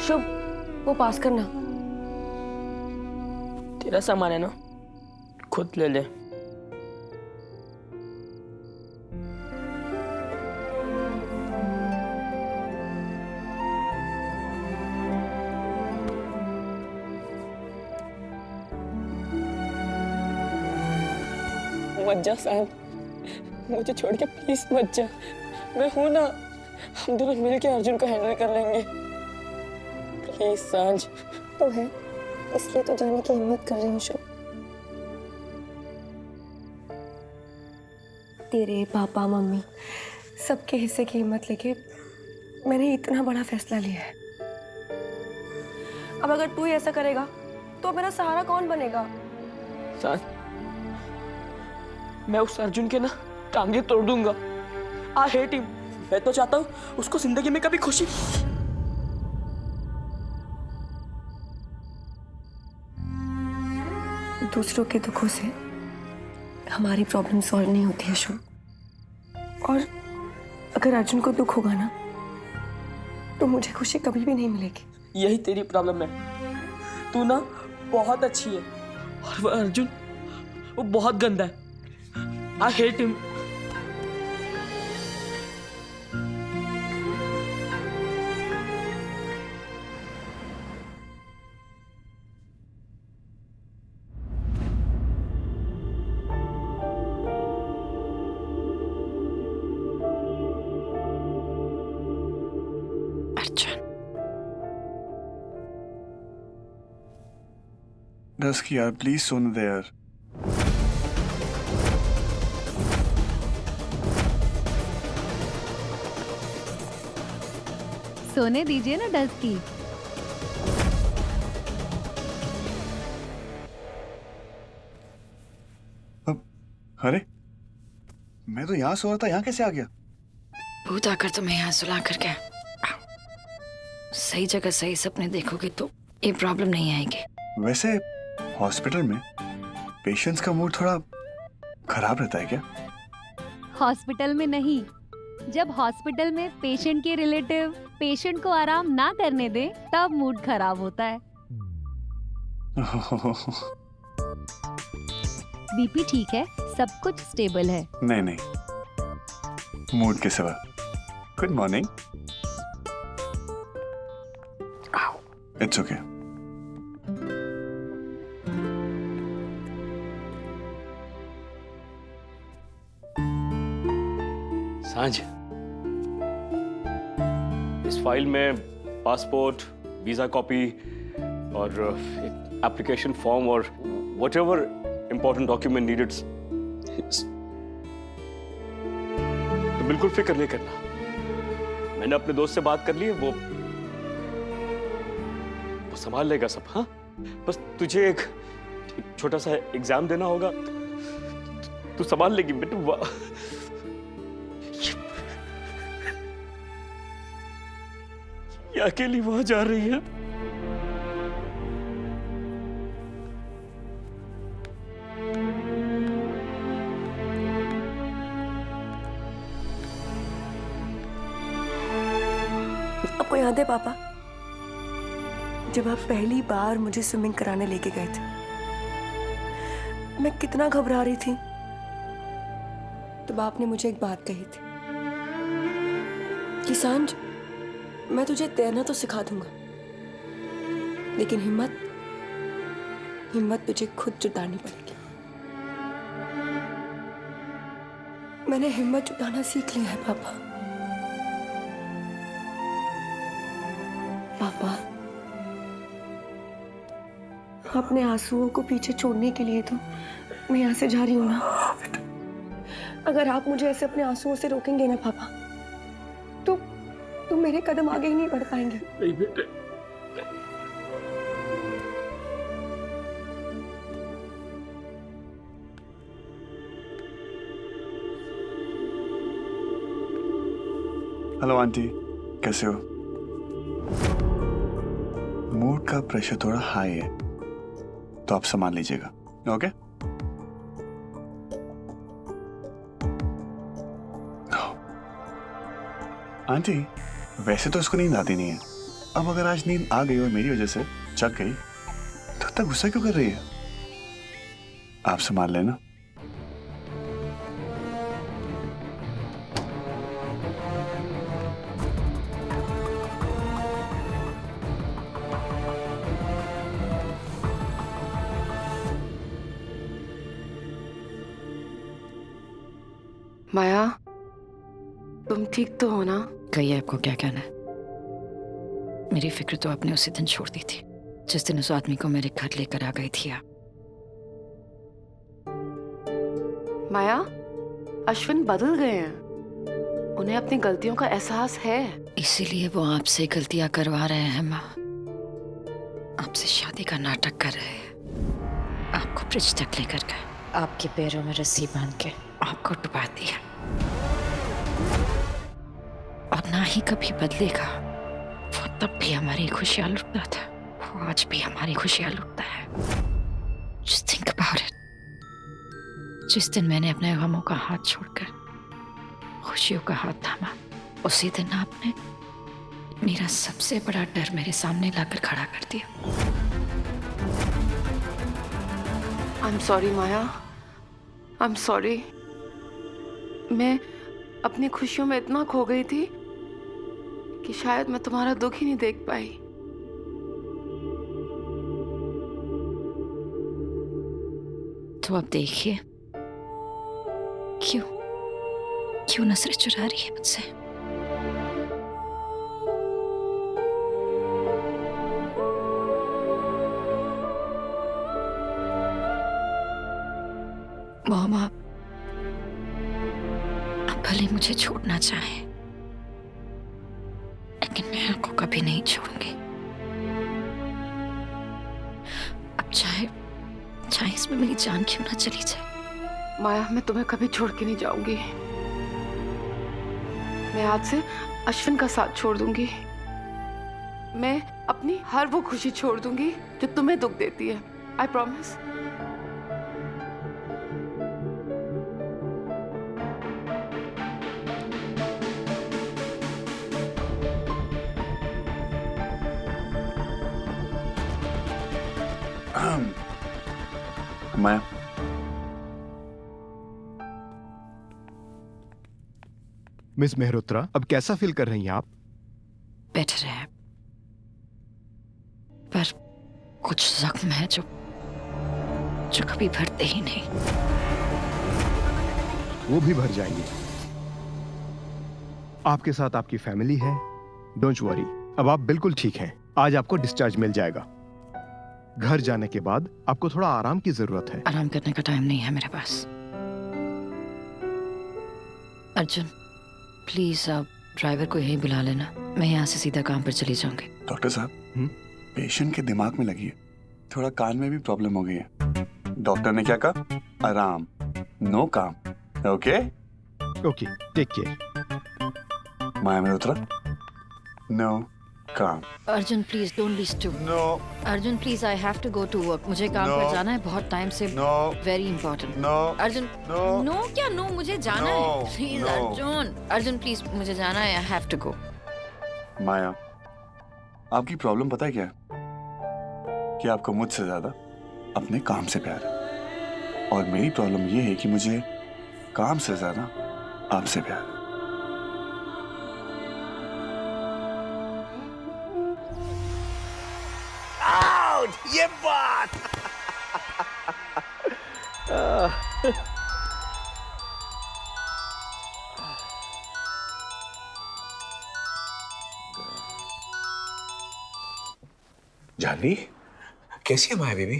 शुभ, वो पास करना। तेरा सामान है ना, खुद ले ले। मत जा साहब, मुझे छोड़ के प्लीज मत जा। मैं हूं ना, हम दोनों मिलके अर्जुन को हैंडल कर लेंगे। प्लीज सांझ। तो है, इसलिए तो जाने की हिम्मत कर रही हूँ शुभ। तेरे पापा मम्मी सबके हिस्से की हिम्मत लेके मैंने इतना बड़ा फैसला लिया है। अब अगर तू ही ऐसा करेगा तो मेरा सहारा कौन बनेगा? सांझ, मैं उस अर्जुन के ना टांगे तोड़ दूंगा। I hate him. मैं तो चाहता हूँ उसको जिंदगी में कभी खुशी। दूसरों के दुखों से हमारी प्रॉब्लम सॉल्व नहीं होती है शुभ। और अगर अर्जुन को दुख होगा ना तो मुझे खुशी कभी भी नहीं मिलेगी। यही तेरी प्रॉब्लम है। तू ना बहुत अच्छी है और वो अर्जुन, वो बहुत गंदा है। I hate him. डस्की यार, प्लीज सोने दे यार। सोने दीजिए ना डस्की। अरे मैं तो यहाँ सो रहा था, यहाँ कैसे आ गया? भूत आकर तुम्हें यहाँ सुला कर गया। सही जगह सही सपने देखोगे तो ये प्रॉब्लम नहीं आएगी। वैसे हॉस्पिटल में पेशेंट्स का मूड थोड़ा खराब रहता है क्या? हॉस्पिटल में नहीं, जब हॉस्पिटल में पेशेंट के रिलेटिव पेशेंट को आराम ना करने दे तब मूड खराब होता है। बीपी ठीक है, सब कुछ स्टेबल है। नहीं नहीं, मूड के सिवा। Good morning. It's okay. सांझ, इस फाइल में पासपोर्ट, वीजा कॉपी और एक एप्लीकेशन फॉर्म और व्हाटएवर इंपॉर्टेंट डॉक्यूमेंट नीडेड, तो बिल्कुल फिक्र नहीं करना। मैंने अपने दोस्त से बात कर ली है, वो संभाल लेगा सब। हाँ, बस तुझे एक छोटा सा एग्जाम देना होगा, तू संभाल लेगी बेटा। ये अकेली वहां जा रही है। आपको याद है पापा, जब आप पहली बार मुझे स्विमिंग कराने लेके गए थे, मैं कितना घबरा रही थी। तब आपने मुझे एक बात कही थी कि सांझ, मैं तुझे तैरना तो सिखा दूंगा, लेकिन हिम्मत तुझे खुद जुटानी पड़ेगी। मैंने हिम्मत जुटाना सीख लिया है पापा। पापा, अपने आंसुओं को पीछे छोड़ने के लिए तो मैं यहाँ से जा रही हूँ ना। अगर आप मुझे ऐसे अपने आंसुओं से रोकेंगे ना पापा, तो मेरे कदम आगे ही नहीं बढ़ पाएंगे। नहीं बेटे, हेलो आंटी, कैसे हो? मूड का प्रेशर थोड़ा हाई है, तो आप संभाल लीजिएगा। ओके? आंटी, वैसे तो इसको नींद आती नहीं है, अब अगर आज नींद आ गई और मेरी वजह से जग गई तो इतना गुस्सा क्यों कर रही है? आप संभाल लेना। माया, तुम ठीक तो हो ना? कहिए आपको क्या कहना है। मेरी फिक्र तो आपने उसी दिन छोड़ दी थी जिस दिन उस आदमी को मेरे घर लेकर आ गई थी आप। माया, अश्विन बदल गए हैं। उन्हें अपनी गलतियों का एहसास है। इसीलिए वो आपसे गलतियां करवा रहे हैं माँ। आपसे शादी का नाटक कर रहे हैं। आपको ब्रिज तक लेकर गए, आपके पैरों में रस्सी बांध के आपको डुबा दिया। और ना ही कभी बदलेगा। वो तब भी हमारी खुशियां लुटता था, वो आज भी हमारी खुशियां लुटता है। Just think about it. जिस दिन मैंने अपने गमों का हाथ छोड़कर खुशियों का हाथ थामा, उसी दिन आपने मेरा सबसे बड़ा डर मेरे सामने लाकर खड़ा कर दिया। I'm sorry Maya, I'm sorry। मैं अपनी खुशियों में इतना खो गई थी कि शायद मैं तुम्हारा दुख ही नहीं देख पाई। तो अब देखिए, क्यों नजरें चुरा रही है मुझसे। मॉम, आप भले मुझे छोड़ना चाहे, लेकिन मैं आपको कभी नहीं छोड़ूंगी। अब चाहे इसमें मेरी जान क्यों ना चली जाए। माया, मैं तुम्हें कभी छोड़ के नहीं जाऊंगी। मैं आज से अश्विन का साथ छोड़ दूंगी। मैं अपनी हर वो खुशी छोड़ दूंगी जो तुम्हें दुख देती है। I promise. Maya, miss Mehrotra, अब कैसा फील कर रही हैं आप? बेटर है, पर कुछ जख्म है जो कभी भरते ही नहीं। वो भी भर जाएंगे। आपके साथ आपकी फैमिली है। डोंट वरी, अब आप बिल्कुल ठीक हैं। आज आपको डिस्चार्ज मिल जाएगा। घर जाने के बाद आपको थोड़ा आराम की जरूरत है। आराम करने का टाइम नहीं है मेरे पास। अर्जुन, प्लीज आप ड्राइवर को यहीं बुला लेना। मैं यहाँ से सीधा काम पर चली जाऊंगी। डॉक्टर साहब, पेशेंट के दिमाग में लगी है, थोड़ा कान में भी प्रॉब्लम हो गई है। डॉक्टर ने क्या कहा? आराम, नो काम। Okay okay, take care. Maya Mehrotra, no काम। Arjun please don't be stupid. No. Arjun please, I have to go to work. मुझे काम No. पर जाना है बहुत टाइम से। No. Very important. No. Arjun, No. No क्या नो? मुझे जाना No. है। Please No. Arjun, Arjun please मुझे जाना है। आई हैव टू गो। माया, आपकी प्रॉब्लम पता है क्या है? कि आपको मुझसे ज्यादा अपने काम से प्यार है, और मेरी प्रॉब्लम ये है कि मुझे काम से ज्यादा आपसे प्यार है। ये बात जानवी, कैसी है माया बीबी?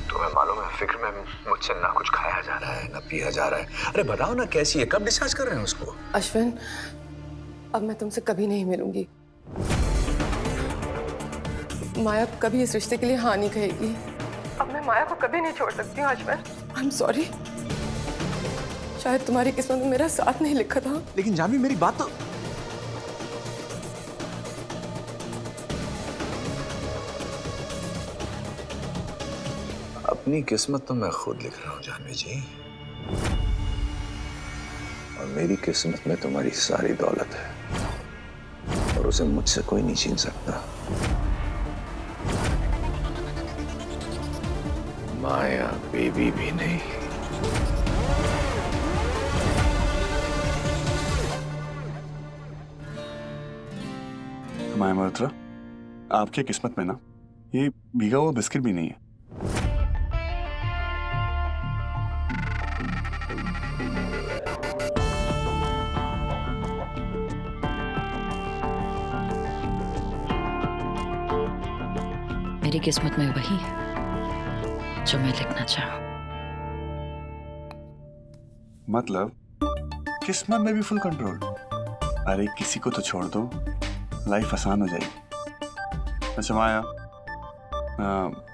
तुम्हें मालूम है फिक्र में मुझसे ना कुछ खाया जा रहा है ना पिया जा रहा है। अरे बताओ ना कैसी है, कब डिस्चार्ज कर रहे हैं उसको? अश्विन, अब मैं तुमसे कभी नहीं मिलूंगी। माया कभी इस रिश्ते के लिए हाँ नहीं कहेगी। अब मैं माया को कभी नहीं छोड़ सकती हूँ अश्विन। I am sorry. शायद तुम्हारी किस्मत में मेरा साथ नहीं लिखा था। लेकिन जानवी मेरी बात तो... अपनी किस्मत तो मैं खुद लिख रहा हूँ जानवी जी, और मेरी किस्मत में तुम्हारी सारी दौलत है, और उसे मुझसे कोई नहीं छीन सकता। माया बेबी भी नहीं। माया मल्होत्रा, आपकी किस्मत में ना ये भीगा हुआ बिस्किट भी नहीं है। मेरी किस्मत में वही है जो मैं लिखना चाहूं। मतलब किस्मत में भी फुल कंट्रोल। अरे किसी को तो छोड़ दो, लाइफ आसान हो जाएगी। अच्छा माया,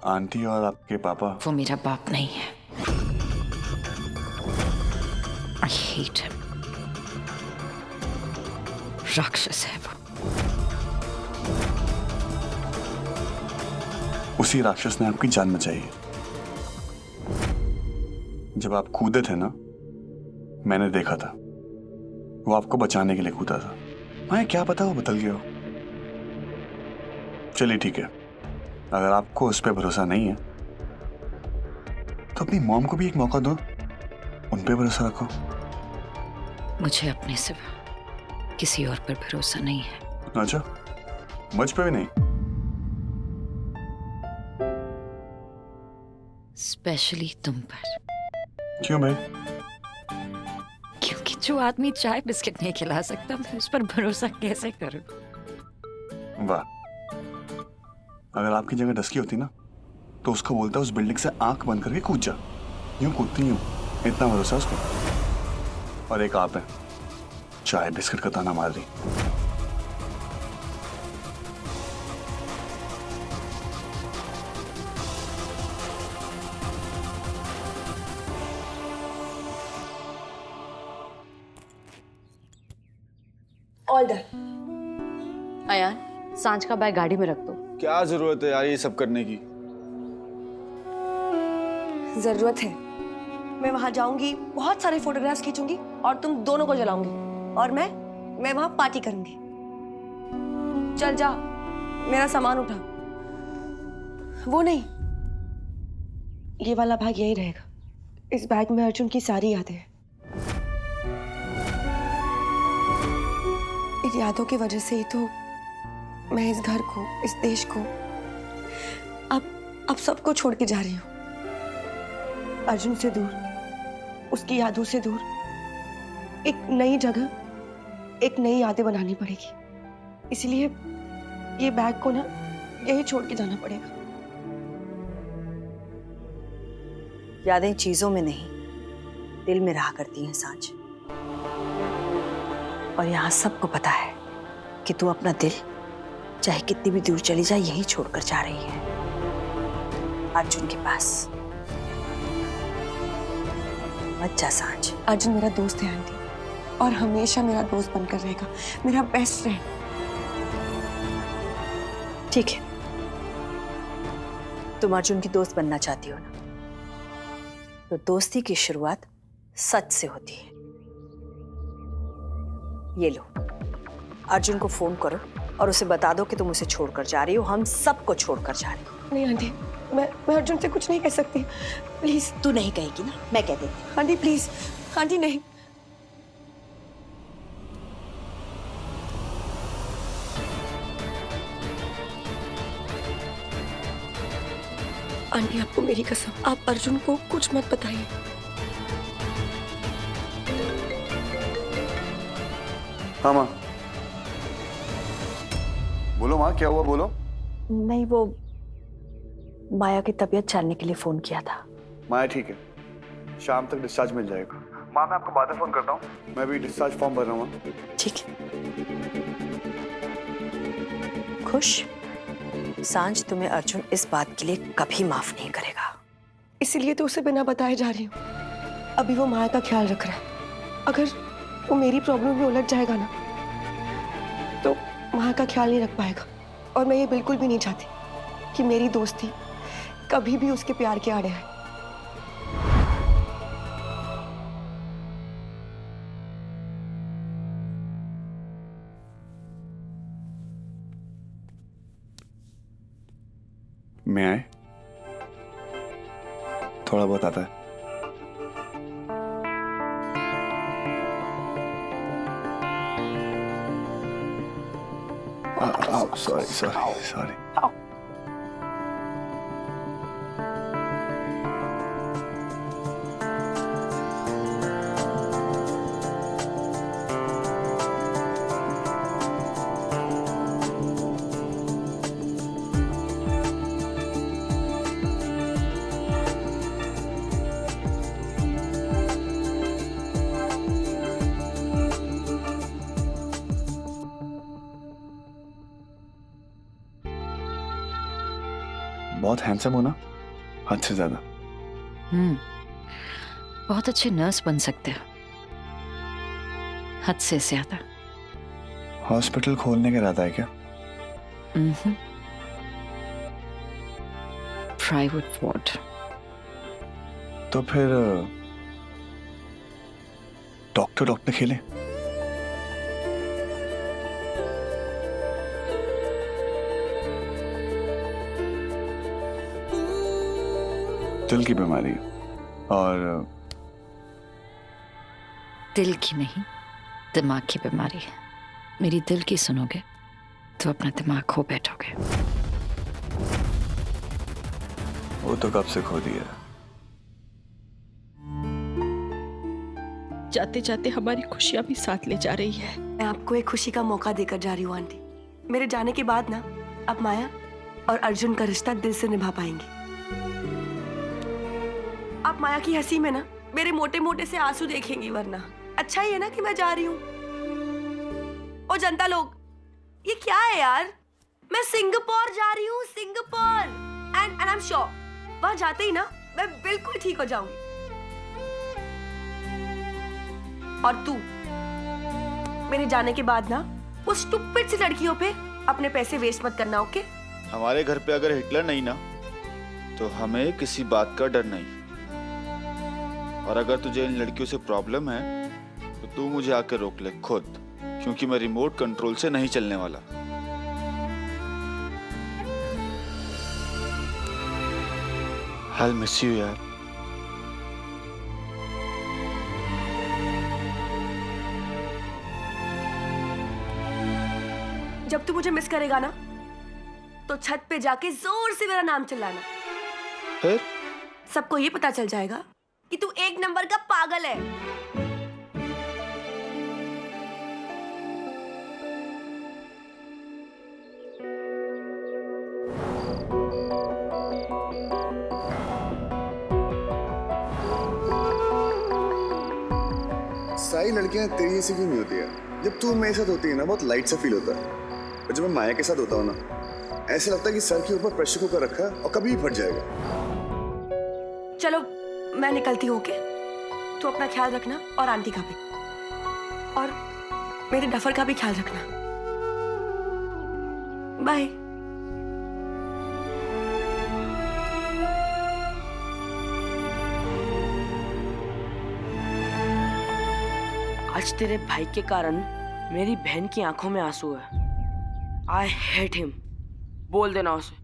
आंटी और आपके पापा? वो मेरा बाप नहीं है। I hate him। राक्षस है वो। उसी राक्षस ने आपकी जान बचाई है। जब आप कूदे थे ना, मैंने देखा था। वो आपको बचाने के लिए कूदा था। मैं क्या पता वो बदल गया हो। चलिए ठीक है, अगर आपको उस पर भरोसा नहीं है तो अपनी मॉम को भी एक मौका दो, उन पे भरोसा रखो। मुझे अपने सिवा किसी और पर भरोसा नहीं है। अच्छा, मुझ पे भी नहीं? स्पेशली तुम पर। क्यों भाई? क्योंकि जो आदमी चाय बिस्किट नहीं खिला सकता, मैं उस पर भरोसा कैसे करूं? वाह, अगर आपकी जगह डस्की होती ना तो उसको बोलता उस बिल्डिंग से आंख बंद करके कूद जा। यूं कूदती यूं, इतना भरोसा उसको। और एक आप है, चाय बिस्किट का ताना मार रही। All done. अयान, सांझ का बैग गाड़ी में रख दो। क्या जरूरत है यार ये सब करने की? जरूरत है। मैं वहां जाऊंगी, बहुत सारे फोटोग्राफ्स खींचूंगी और तुम दोनों को जलाऊंगी, और मैं वहां पार्टी करूंगी। चल जा, मेरा सामान उठा। वो नहीं, ये वाला बैग यही रहेगा। इस बैग में अर्जुन की सारी यादें हैं। इन यादों की वजह से ही तो मैं इस घर को, इस देश को, अब सबको छोड़ के जा रही हूँ। अर्जुन से दूर, उसकी यादों से दूर, एक नई जगह, एक नई यादें बनानी पड़ेगी। इसलिए ये बैग को ना यही छोड़ के जाना पड़ेगा। यादें चीजों में नहीं, दिल में रहा करती हैं सांझ। और यहाँ सबको पता है कि तू अपना दिल चाहे कितनी भी दूर चली जाए यही छोड़कर जा रही है, अर्जुन के पास। मत जा सांझ। अर्जुन मेरा दोस्त है आंटी, और हमेशा मेरा दोस्त बनकर रहेगा, मेरा बेस्ट फ्रेंड। ठीक है, तुम अर्जुन की दोस्त बनना चाहती हो ना, तो दोस्ती की शुरुआत सच से होती है। ये लो, अर्जुन को फोन करो और उसे बता दो कि तुम उसे छोड़कर जा रही हो, हम सबको छोड़कर जा रही हो। नहीं आंटी, मैं अर्जुन से कुछ नहीं कह सकती। प्लीज। तू नहीं कहेगी ना, मैं कह देती। आंटी प्लीज, आंटी नहीं। आंटी आपको मेरी कसम, आप अर्जुन को कुछ मत बताइए। हाँ माँ, बोलो माँ, क्या हुआ? बोलो। नहीं, वो माया की तबीयत जानने के लिए फोन किया था। माया ठीक है, शाम तक डिस्चार्ज मिल जाएगा। माँ मैं आपको बाद में फोन करता हूँ, मैं भी डिस्चार्ज फॉर्म भर रहा हूँ। ठीक है। खुश? सांझ तुम्हें अर्जुन इस बात के लिए कभी माफ नहीं करेगा। इसीलिए तो उसे बिना बताए जा रही हूँ। अभी वो माया का ख्याल रख रहा है। अगर वो मेरी प्रॉब्लम में उलझ जाएगा ना, तो माया का ख्याल नहीं रख पाएगा। और मैं ये बिल्कुल भी नहीं चाहती कि मेरी दोस्ती कभी भी उसके प्यार के आड़े आए। मैं आए? थोड़ा बहुत आता है। सॉरी। बहुत हैंडसम हो ना, हद से ज्यादा। बहुत अच्छे नर्स बन सकते हो, हद से ज्यादा। हॉस्पिटल खोलने का इरादा है क्या? Private ward. तो फिर डॉक्टर खेले। दिल की बीमारी और दिल की नहीं, दिमाग की बीमारी है। मेरी दिल की सुनोगे तो अपना दिमाग खो बैठोगे। वो तो कब से खो दिया। जाते जाते हमारी खुशियां भी साथ ले जा रही है। मैं आपको एक खुशी का मौका देकर जा रही हूँ आंटी। मेरे जाने के बाद ना अब माया और अर्जुन का रिश्ता दिल से निभा पाएंगी। आप माया की हंसी में ना मेरे मोटे मोटे से आंसू देखेंगी, वरना अच्छा ही है ना कि मैं जा रही हूँ। और जनता लोग, ये क्या है यार? मैं सिंगापुर जा रही हूँ, Singapore. And I am sure वहां जाते ही ना मैं बिल्कुल ठीक हो जाऊंगी। और तू मेरे जाने के बाद ना वो स्टूपिड सी लड़कियों पे अपने पैसे वेस्ट मत करना, ओके? हमारे घर पे अगर हिटलर नहीं ना तो हमें किसी बात का डर नहीं। और अगर तुझे इन लड़कियों से प्रॉब्लम है तो तू मुझे आकर रोक ले खुद, क्योंकि मैं रिमोट कंट्रोल से नहीं चलने वाला। I'll miss you यार। जब तू मुझे मिस करेगा ना तो छत पे जाके जोर से मेरा नाम चिल्लाना। फिर सबको ये पता चल जाएगा कि तू एक नंबर का पागल है। सारी लड़कियां तेरी जैसी क्यों नहीं होती है? जब तू मेरे साथ होती है ना बहुत लाइट सा फील होता है, और जब मैं माया के साथ होता हूँ ना ऐसा लगता है कि सर के ऊपर प्रेशर कुकर रखा है और कभी भी फट जाएगा। चलो मैं निकलती हूँ, ओके? तू अपना ख्याल रखना और आंटी का भी, और मेरे डफर का भी ख्याल रखना। बाय। आज तेरे भाई के कारण मेरी बहन की आंखों में आंसू है। I hate him. बोल देना उसे।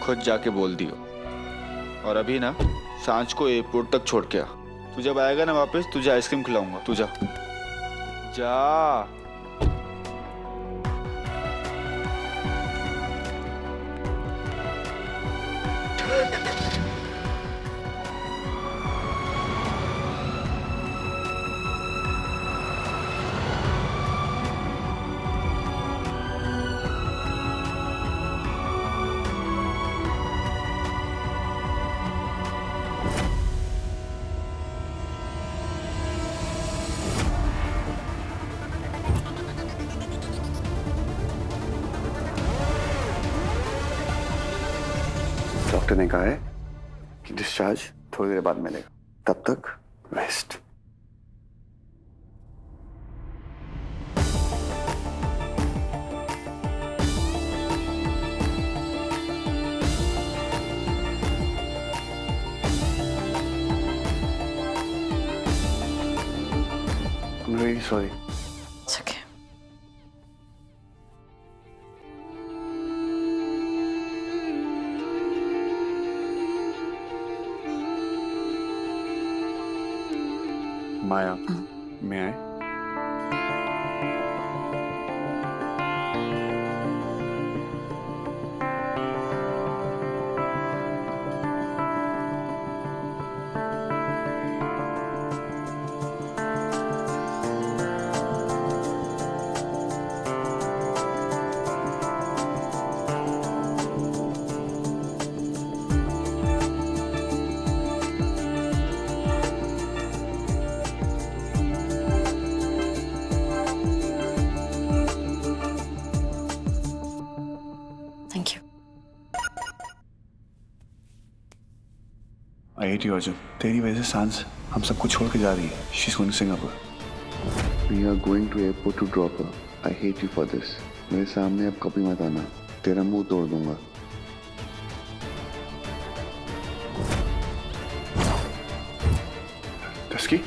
खुद जाके बोल दियो। और अभी ना सांझ को एयरपोर्ट तक छोड़ के आ। तू जब आएगा ना वापस तुझे आइसक्रीम खिलाऊंगा। तू जा जा। डॉक्टर ने कहा है कि डिस्चार्ज थोड़ी देर बाद मिलेगा, तब तक rest. I'm really sorry. It's okay. माया, मैं आए? Thank you. I hate you, Arjun. तेरी वजह से सांस हम सबको छोड़ के जा रही है। She's going to Singapore. We are going to airport to drop her. I hate you for this. मेरे सामने अब कभी मत आना, तेरा मुंह तोड़ दूंगा। Dusky?